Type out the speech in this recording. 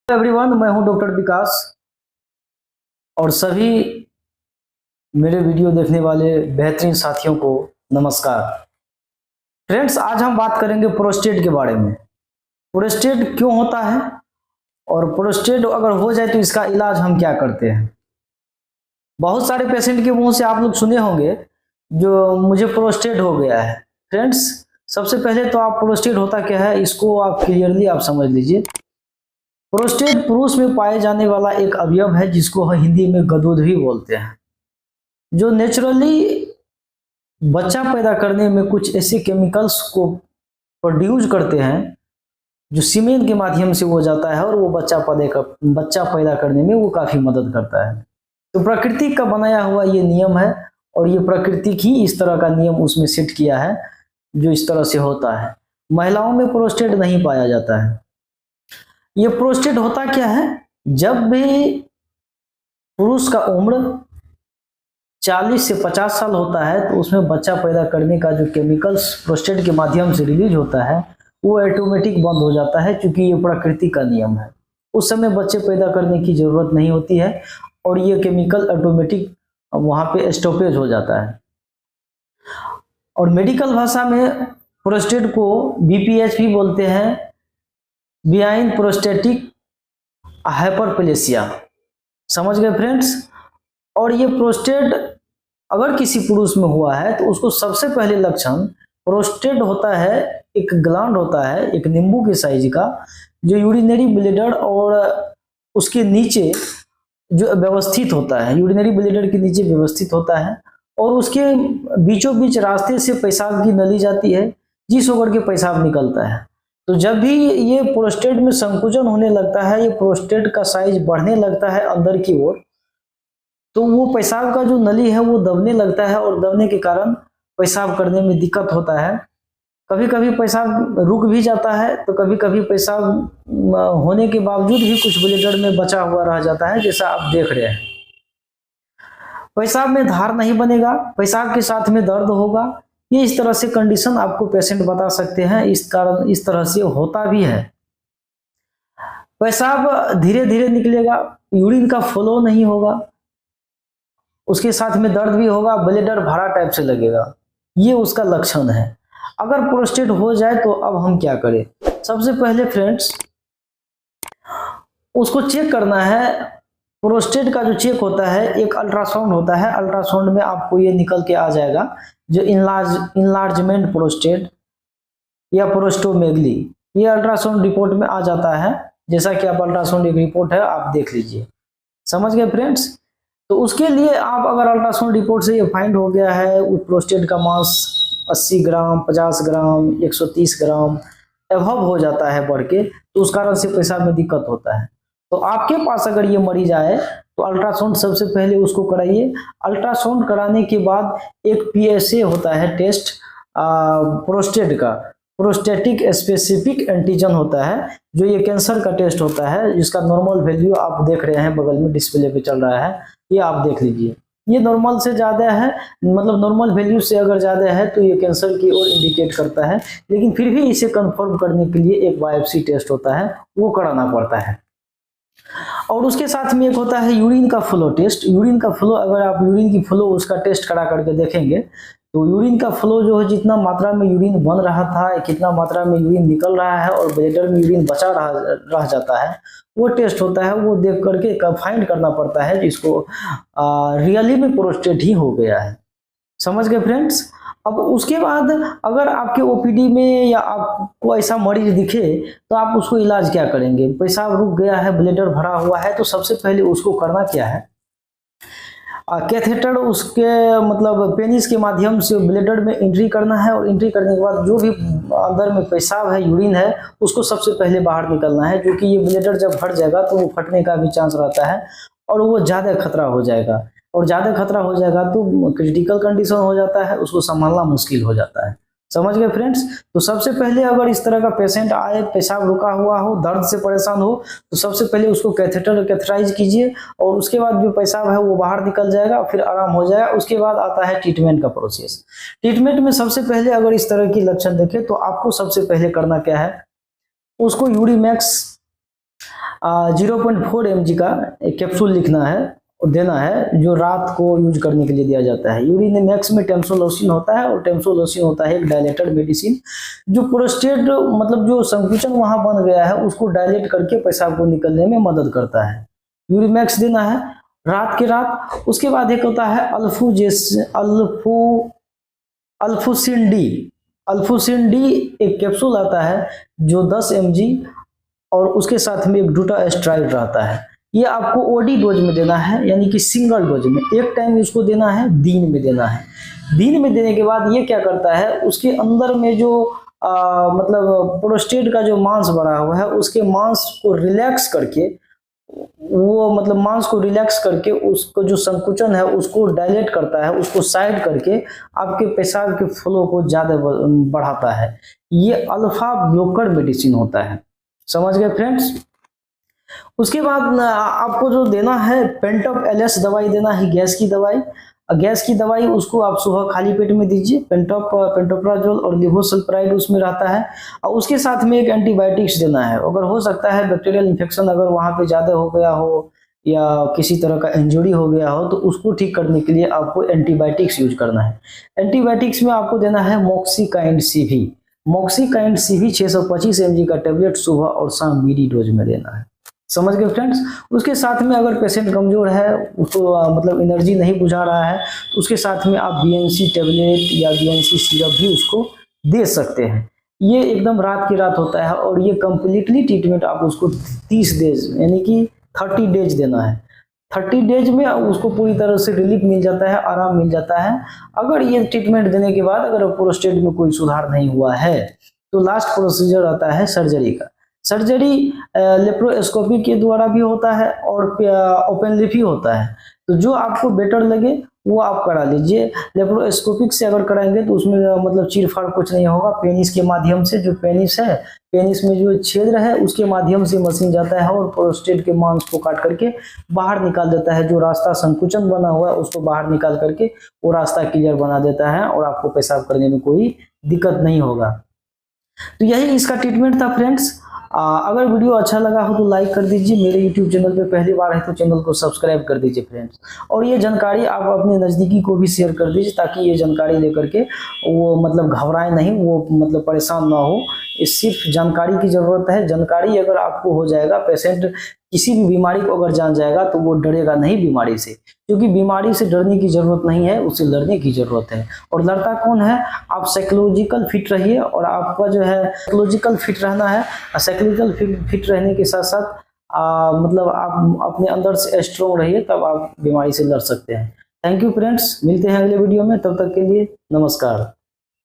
Everyone, मैं हूं doctor विकास और सभी मेरे वीडियो देखने वाले बेहतरीन साथियों को नमस्कार। फ्रेंड्स, आज हम बात करेंगे प्रोस्टेट के बारे में। प्रोस्टेट क्यों होता है और प्रोस्टेट अगर हो जाए तो इसका इलाज हम क्या करते हैं। बहुत सारे पेशेंट के मुंह से आप लोग सुने होंगे जो मुझे प्रोस्टेट हो गया है। फ्रेंड्स, सबसे पहले तो आप प्रोस्टेट होता क्या है इसको आप क्लियरली आप समझ लीजिए। प्रोस्टेट पुरुष में पाए जाने वाला एक अवयव है जिसको हम हिंदी में गदूध भी बोलते हैं, जो नेचुरली बच्चा पैदा करने में कुछ ऐसे केमिकल्स को प्रोड्यूस करते हैं जो सीमेन के माध्यम से वो जाता है और वो बच्चा पैदा करने में वो काफी मदद करता है। तो प्रकृति का बनाया हुआ ये नियम है और ये प्रकृति ही इस तरह का नियम उसमें सेट किया है जो इस तरह से होता है। महिलाओं में प्रोस्टेट नहीं पाया जाता है। ये प्रोस्टेट होता क्या है, जब भी पुरुष का उम्र 40 से 50 साल होता है तो उसमें बच्चा पैदा करने का जो केमिकल्स प्रोस्टेट के माध्यम से रिलीज होता है वो ऑटोमेटिक बंद हो जाता है, क्योंकि ये प्रकृति का नियम है। उस समय बच्चे पैदा करने की जरूरत नहीं होती है और ये केमिकल ऑटोमेटिक वहां पे स्टॉपेज हो जाता है। और मेडिकल भाषा में प्रोस्टेट को बीपीएच भी बोलते हैं, बिनाइन प्रोस्टेटिक हाइपरप्लेसिया। समझ गए फ्रेंड्स। और ये प्रोस्टेट अगर किसी पुरुष में हुआ है तो उसको सबसे पहले लक्षण प्रोस्टेट होता है, एक ग्लैंड होता है एक नींबू के साइज का, जो यूरिनरी ब्लैडर और उसके नीचे जो व्यवस्थित होता है, यूरिनरी ब्लैडर के नीचे व्यवस्थित होता है और उसके बीचों बीच रास्ते से पेशाब की नली जाती है जिस होकर के पेशाब निकलता है। तो जब भी ये प्रोस्टेट में संकुचन होने लगता है, ये प्रोस्टेट का साइज बढ़ने लगता है अंदर की ओर, तो वो पेशाब का जो नली है वो दबने लगता है और दबने के कारण पेशाब करने में दिक्कत होता है। कभी कभी पेशाब रुक भी जाता है तो कभी कभी पेशाब होने के बावजूद भी कुछ ब्लैडर में बचा हुआ रह जाता है, जैसा आप देख रहे हैं। पेशाब में धार नहीं बनेगा, पेशाब के साथ में दर्द होगा। ये इस तरह से कंडीशन आपको पेशेंट बता सकते हैं, इस कारण इस तरह से होता भी है। पेशाब धीरे धीरे निकलेगा, यूरिन का फ्लो नहीं होगा, उसके साथ में दर्द भी होगा, ब्लैडर भरा टाइप से लगेगा। ये उसका लक्षण है। अगर प्रोस्टेट हो जाए तो अब हम क्या करें। सबसे पहले फ्रेंड्स उसको चेक करना है। प्रोस्टेट का जो चेक होता है एक अल्ट्रासाउंड होता है, अल्ट्रासाउंड में आपको ये निकल के आ जाएगा जो इनलार्जमेंट प्रोस्टेट या प्रोस्टोमेगली, ये अल्ट्रासाउंड रिपोर्ट में आ जाता है। जैसा कि आप अल्ट्रासाउंड एक रिपोर्ट है, आप देख लीजिए। समझ गए फ्रेंड्स। तो उसके लिए आप अगर अल्ट्रासाउंड रिपोर्ट से ये फाइंड हो गया है उस प्रोस्टेट का मास 80 ग्राम 50 ग्राम 130 ग्राम एबव हो जाता है बढ़ के, तो उस कारण से पेशाब में दिक्कत होता है। तो आपके पास अगर ये मरीज आए तो अल्ट्रासाउंड सबसे पहले उसको कराइए। अल्ट्रासाउंड कराने के बाद एक पीएसए होता है टेस्ट प्रोस्टेट का, प्रोस्टेटिक स्पेसिफिक एंटीजन होता है, जो ये कैंसर का टेस्ट होता है, जिसका नॉर्मल वैल्यू आप देख रहे हैं बगल में डिस्प्ले पे चल रहा है, ये आप देख लीजिए। ये नॉर्मल से ज़्यादा है, मतलब नॉर्मल वैल्यू से अगर ज़्यादा है तो ये कैंसर की ओर इंडिकेट करता है। लेकिन फिर भी इसे कंफर्म करने के लिए एक बायोप्सी टेस्ट होता है, वो कराना पड़ता है। और उसके साथ में एक होता है यूरिन का फ्लो टेस्ट। यूरिन का फ्लो, अगर आप यूरिन की फ्लो उसका टेस्ट करा करके देखेंगे तो यूरिन का फ्लो जो है, जितना मात्रा में यूरिन बन रहा था, कितना मात्रा में यूरिन निकल रहा है और ब्लैडर में यूरिन बचा रह जाता है, वो टेस्ट होता है। वो देख करके फाइंड करना पड़ता है जिसको रियली में प्रोस्टेट ही हो गया है। समझ गए फ्रेंड्स। अब उसके बाद अगर आपके ओपीडी में या आपको ऐसा मरीज दिखे तो आप उसको इलाज क्या करेंगे। पेशाब रुक गया है, ब्लैडर भरा हुआ है, तो सबसे पहले उसको करना क्या है, कैथेटर उसके मतलब पेनिस के माध्यम से ब्लैडर में एंट्री करना है और एंट्री करने के बाद जो भी अंदर में पेशाब है, यूरिन है, उसको सबसे पहले बाहर निकलना है, क्योंकि ये ब्लैडर जब फट जाएगा तो वो फटने का भी चांस रहता है और वो ज़्यादा खतरा हो जाएगा, और ज़्यादा खतरा हो जाएगा तो क्रिटिकल कंडीशन हो जाता है, उसको संभालना मुश्किल हो जाता है। समझ गए फ्रेंड्स। तो सबसे पहले अगर इस तरह का पेशेंट आए, पेशाब रुका हुआ हो, दर्द से परेशान हो, तो सबसे पहले उसको कैथेटराइज कीजिए और उसके बाद जो पेशाब है वो बाहर निकल जाएगा, फिर आराम हो जाएगा। उसके बाद आता है ट्रीटमेंट का प्रोसेस। ट्रीटमेंट में सबसे पहले अगर इस तरह की लक्षण देखें तो आपको सबसे पहले करना क्या है, उसको यूरीमैक्स 0.4 mg का एक कैप्सूल लिखना है और देना है, जो रात को यूज करने के लिए दिया जाता है। यूरिनमैक्स में टेम्सोलोसिन होता है और टेम्सोलोसिन होता है एक डायलेटेड मेडिसिन, जो प्रोस्टेट मतलब जो संकुचन वहां बन गया है उसको डायलेट करके पेशाब को निकलने में मदद करता है। यूरिमैक्स देना है रात के रात। उसके बाद एक होता है अल्फूसिन डी। अल्फूसिन डी एक कैप्सूल आता है जो 10 mg और उसके साथ में एक डूटास्ट्राइड रहता है। ये आपको ओडी डोज में देना है, यानी कि सिंगल डोज में एक टाइम इसको देना है, दिन में देना है। दिन में देने के बाद ये क्या करता है, उसके अंदर में जो मतलब प्रोस्टेट का जो मांस बढ़ा हुआ है उसके मांस को रिलैक्स करके, वो मतलब मांस को रिलैक्स करके उसको जो संकुचन है उसको डायलेट करता है, उसको साइड करके आपके पेशाब के फ्लो को ज्यादा बढ़ाता है। ये अल्फा ब्लॉकर मेडिसिन होता है, समझ गए फ्रेंड्स। उसके बाद आपको जो देना है पेंटॉप एलएस दवाई देना है, गैस की दवाई। गैस की दवाई उसको आप सुबह खाली पेट में दीजिए। पेंटोप्राजोल और लिवोसल्प्राइड उसमें रहता है। और उसके साथ में एक एंटीबायोटिक्स देना है। अगर हो सकता है बैक्टीरियल इन्फेक्शन अगर वहां पे ज्यादा हो गया हो या किसी तरह का इंजरी हो गया हो तो उसको ठीक करने के लिए आपको एंटीबायोटिक्स यूज करना है। एंटीबायोटिक्स में आपको देना है Moxikind CV. Moxikind CV 625 mg का टेबलेट सुबह और शाम मीडी डोज में देना है, समझ गए फ्रेंड्स। उसके साथ में अगर पेशेंट कमजोर है, उसको मतलब एनर्जी नहीं बुझा रहा है, तो उसके साथ में आप बीएनसी टेबलेट या बीएनसी सिरप भी उसको दे सकते हैं। ये एकदम रात की रात होता है और ये कंप्लीटली ट्रीटमेंट आप उसको 30 डेज यानी कि 30 डेज देना है। 30 डेज में उसको पूरी तरह से रिलीफ मिल जाता है, आराम मिल जाता है। अगर ये ट्रीटमेंट देने के बाद अगर प्रोस्टेट में कोई सुधार नहीं हुआ है तो लास्ट प्रोसीजर आता है सर्जरी का। सर्जरी लेप्रोस्कोपी के द्वारा भी होता है और ओपनली भी होता है, तो जो आपको बेटर लगे वो आप करा लीजिए। लेप्रोस्कोपिक से अगर कराएंगे तो उसमें मतलब चीरफाड़ कुछ नहीं होगा। पेनिस के माध्यम से, जो पेनिस है, पेनिस में जो छिद्र है उसके माध्यम से मशीन जाता है और प्रोस्टेट के मांस को काट करके बाहर निकाल देता है। जो रास्ता संकुचन बना हुआ है उसको बाहर निकाल करके वो रास्ता क्लियर बना देता है और आपको पेशाब करने में कोई दिक्कत नहीं होगा। तो यही इसका ट्रीटमेंट था फ्रेंड्स। अगर वीडियो अच्छा लगा हो तो लाइक कर दीजिए। मेरे YouTube चैनल पे पहली बार है तो चैनल को सब्सक्राइब कर दीजिए फ्रेंड्स। और ये जानकारी आप अपने नज़दीकी को भी शेयर कर दीजिए ताकि ये जानकारी लेकर के वो मतलब घबराए नहीं, वो मतलब परेशान ना हो। ये सिर्फ जानकारी की ज़रूरत है। जानकारी अगर आपको हो जाएगा, पेशेंट किसी भी बीमारी को अगर जान जाएगा तो वो डरेगा नहीं बीमारी से, क्योंकि बीमारी से डरने की जरूरत नहीं है, उससे लड़ने की जरूरत है। और लड़ता कौन है? आप साइकोलॉजिकल फिट रहिए और आपका जो है साइकोलॉजिकल फिट रहना है। साइकोलॉजिकल फिट रहने के साथ साथ मतलब आप अपने अंदर से स्ट्रॉन्ग रहिए, तब आप बीमारी से लड़ सकते हैं। थैंक यू फ्रेंड्स, मिलते हैं अगले वीडियो में, तब तक के लिए नमस्कार।